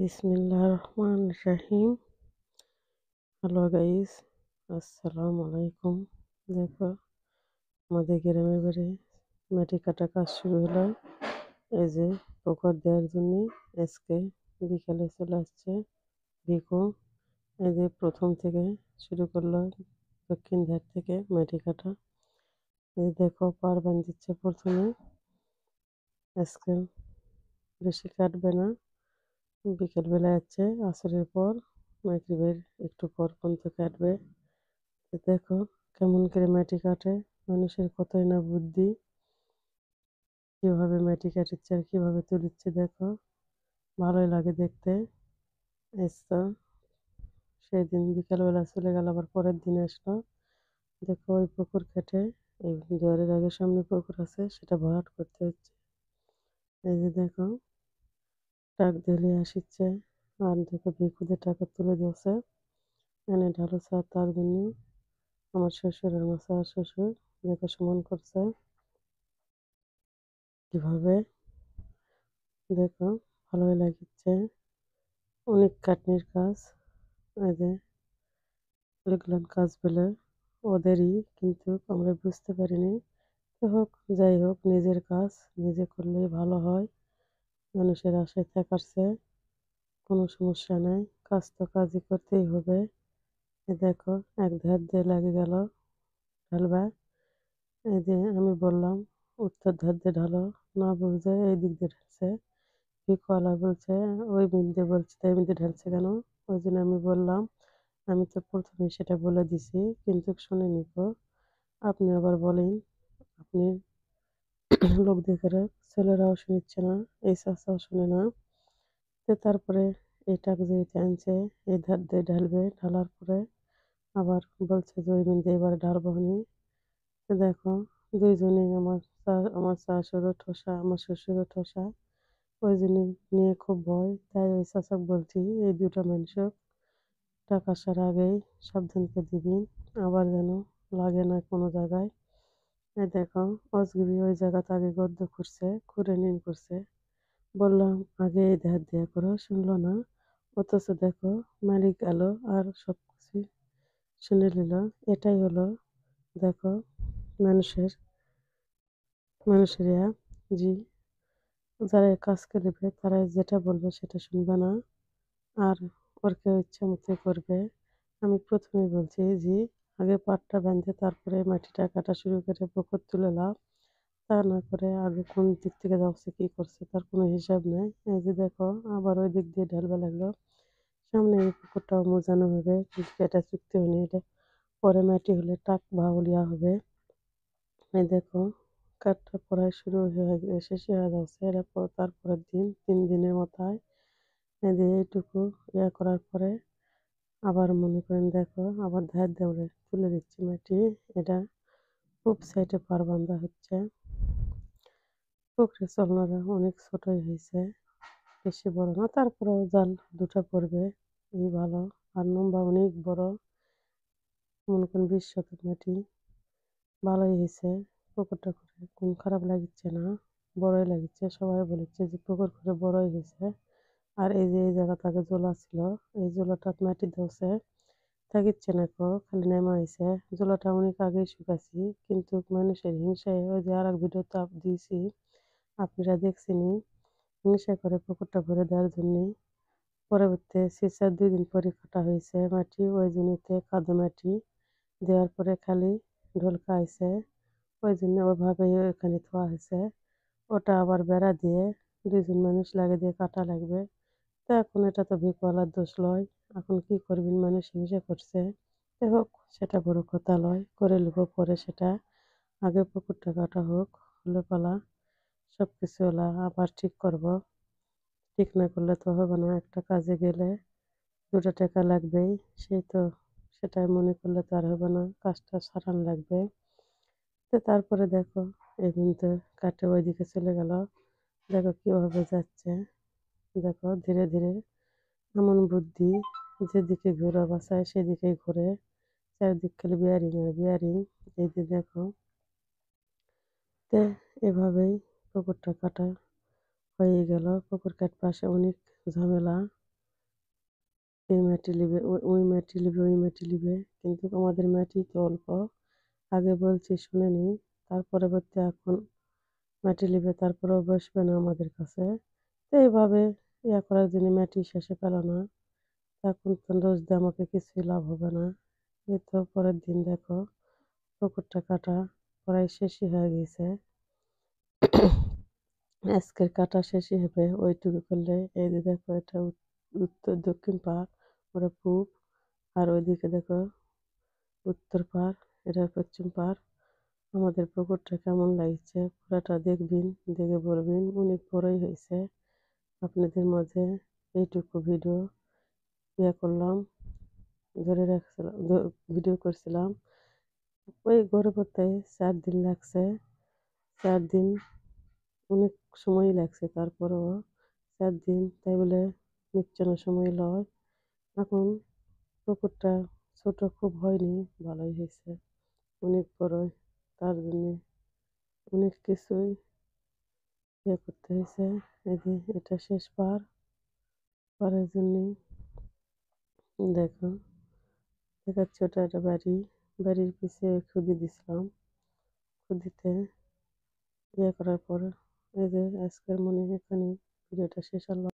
বিসমিল্লাহির রহমানির রহিম। Hello guys, আসসালামু আলাইকুম। দেখো, আমাদের গ্রামের বাড়ি মাটি কাটা কাজ শুরু হলো। এই যে পুকুর দেওয়ার জন্য আজকে বিকালে চলে আসছে ভিখু। এই যে প্রথম থেকে শুরু করলো, দক্ষিণ ধার থেকে মাটি কাটা। এই দেখো পার বান দিচ্ছে প্রথমে। আজকে বেশি কাটবে না, বিকেলবেলা যাচ্ছে আসরের পর, মাগরিবের একটু পর পর্যন্ত কাটবে। তো দেখো কেমন করে মাটি কাটে, মানুষের কতই না বুদ্ধি, কিভাবে মাটি কাটছে আর কিভাবে তুলছে। দেখো ভালোই লাগে দেখতে। এসো, সেই দিন বিকালবেলা চলে গেল, আবার পরের দিন আসলো। দেখো ওই পুকুর কেটে, এই দুয়ারের আগে সামনে পুকুর আছে, সেটা ভরাট করতে হচ্ছে। এই যে দেখো ট্রাক দিয়ে আসছে, আর দেখো ভিকুদের টাকা তুলে দিয়েছে এনে ঢালু চা। তার জন্য আমার শ্বশুর আর আমার শাশুড়ি শ্বশুর দেখো সমান করছে কিভাবে। দেখো ভালোই লাগছে, অনেক খাটনির কাজ। এই যে এগুলান কাজ বলে ওদেরই, কিন্তু আমরা বুঝতে পারিনি। তো হোক, যাই হোক, নিজের কাজ নিজে করলেই ভালো হয়। মানুষের আশায় থাকারছে কোনো সমস্যা নাই, কাজ তো কাজই করতেই হবে। এ দেখো এক ধার দিয়ে লাগে গেল ঢালবা। এই যে আমি বললাম উত্তর ধার দিয়ে ঢালো, না বুঝে এই দিক দিয়ে ঢালছে। ভিকওয়ালা বলছে ওই দিক দিয়ে, বলছে তাই দিকে ঢালছে কেন? ওই জন্য আমি বললাম, আমি তো প্রথমে সেটা বলে দিছি, কিন্তু শোনেনি তো। আপনি আবার বলেন, আপনি লোক দেখে ছেলেরাও শুনছে না, এই চাচাও শুনে না। তো তারপরে এই টাক যে আনছে, এই ধার দিয়ে ঢালবে, ঢালার পরে আবার বলছে যে ওই বিন্দু এবারে ঢালবো নি। তো দেখো দুইজনেই, আমার শাশুড়ও ঠোসা, আমার শ্বশুরও ঠোসা। ওই জন্য নিয়ে খুব ভয়, তাই ওই চাচাক বলছি এই দুটো মানুষ টাকা আসার আগেই সাবধানকে দিবি, আবার যেন লাগে না কোনো জায়গায়। এই দেখো অজগবি ওই জায়গাতে আগে গর্ত করছে, খুঁড়ে নিন করছে। বললাম আগে এই ধার দেয়া করো, শুনলো না। অথচ দেখো মালিক এলো আর সব কিছু শুনে নিল। এটাই হলো, দেখো, মানুষের মানুষের জি, যারা এই কাজ করবে তারা যেটা বলবে সেটা শুনবে না, আর ওর কেউ ইচ্ছা মতো করবে। আমি প্রথমেই বলছি যে আগে পাটটা বাঁধে তারপরে মাটিটা কাটা শুরু করে পুকুর তুলে লাভ, তা না করে আগে কোন দিক থেকে যাচ্ছে কি করছে তার কোনো হিসাব নেই। এই যে দেখো আবার ওই দিক দিয়ে ঢালবা লাগলো, সামনে এই পুকুরটাও মোজানো হবে, কিন্তু এটা চুক্তি হয়নি, এটা পরে মাটি হলে টাক বাউলিয়া হবে। এই দেখো কাঠটা প্রায় শুরু হয়ে শেষ হয়ে যাচ্ছে, এটা তারপরের দিন 3 দিনের মাথায় এই যে এইটুকু করার পরে আবার মনে করেন দেখো আবার ধার দেওয়ালে তুলে দিচ্ছি মাটি। এটা খুব সাইডে পার বান্ধা হচ্ছে। পুকুরে চলনারা অনেক ছোটই হয়েছে, বেশি বড় না, তারপরেও জাল দুটো পড়বে এই ভালো। আর লম্বা অনেক বড়, মনে করেন 20 শতক মাটি। ভালোই হয়েছে, পুকুরটা করে কোন খারাপ লাগছে না, বড়ই লাগছে। সবাই বলেছে যে পুকুর করে বড়ই হয়েছে। আর এই যে এই জায়গাটা আগে জোলা ছিল, এই জোলাটা মাটি ধরছে থাকিচ্ছে না, খালি নেমা হয়েছে। জোলাটা অনেক আগেই শুকাছি, কিন্তু মানুষের হিংসায় ওই যে আর এক ভিডিও তো দিয়েছি, আপনারা দেখছেনি, হিংসা করে পুকুরটা ভরে দেওয়ার জন্যে পরবর্তী সিসার 2 দিন পরে কাটা হয়েছে মাটি, ওই জমিতে কাদো মাটি দেওয়ার পরে খালি ঢোলকা আইছে, ওই জন্য ওইভাবে ওইখানে থোয়া হয়েছে। ওটা আবার বেড়া দিয়ে 2 জন মানুষ লাগে দিয়ে কাটা লাগবে। তো এখন এটা তো ভিকওয়ালার দোষ লয়, এখন কি করবেন, মানুষ হিংসা করছে। তো হোক, সেটা বড় কথা লয়, করে নেবো পরে সেটা। আগে পুকুরটা কাটা হোক, হলে পালা সব কিছু ওলা আবার ঠিক করব। ঠিক না করলে তো হবে না, একটা কাজে গেলে 2টা টাকা লাগবেই, সেই তো সেটাই মনে করলে তো আর হবে না, কাজটা সারান লাগবে। তো তারপরে দেখো এই কিন্তু কাটে ওইদিকে চলে গেল, দেখো কিভাবে যাচ্ছে। দেখো ধীরে ধীরে, এমন বুদ্ধি, যেদিকে ঘোরা বাসায় সেদিকেই ঘুরে, চারিদিক খালি বিয়ারিং আর বিয়ারিং। এই যে দেখো, তো এভাবেই পুকুরটা কাটা হয়ে গেল। পুকুর কাট পাশে অনেক ঝামেলা, এই মাটি নিবে, ওই মাটি নিবে, ওই মাটি নিবে, কিন্তু আমাদের মাটি তো অল্প। আগে বলছি শুনেনি, তার পরবর্তী এখন মাটি নিবে, তারপরেও বসবে না আমাদের কাছে। তো এইভাবে করার জন্য মাটি শেষে পেল না। এখন তো দোষ দিয়ে আমাকে কিছুই লাভ হবে না। এই তো পরের দিন দেখো পুকুরটা কাটা প্রায় শেষই হয়ে গেছে। আজকের কাটা শেষই হবে ওইটুকু করলে। এই যে দেখো এটা উত্তর দক্ষিণ পাড়, ওটা পূব, আর ওইদিকে দেখো উত্তর পাড়, এটা পশ্চিম পাড়। আমাদের পুকুরটা কেমন লাগছে পুরাটা দেখবেন, দেখে বলবেন। অনেক বড়ই হয়েছে। আপনাদের মাঝে এইটুকু ভিডিও করলাম, ধরে রাখছিলাম, ভিডিও করছিলাম। ওই গড়ে করতে 4 দিন লাগছে। 4 দিন অনেক সময় লাগছে, তারপরেও 4 দিন তাই বলে নিচ্ছানো সময় লয়। এখন পুকুরটা ছোট খুব হয়নি, ভালোই হয়েছে, অনেক বড়ই। তার জন্যে অনেক কিছুই করতে হয়েছে। এই যে এটা শেষ পার, পারের জন্যে দেখো দেখাচ্ছে ওটা একটা বাড়ি। বাড়ির পিছে খুদি দিছিলাম, খুদিতে করার পর এই যে আজকের মনে এখানে ভিডিওটা শেষ হলো।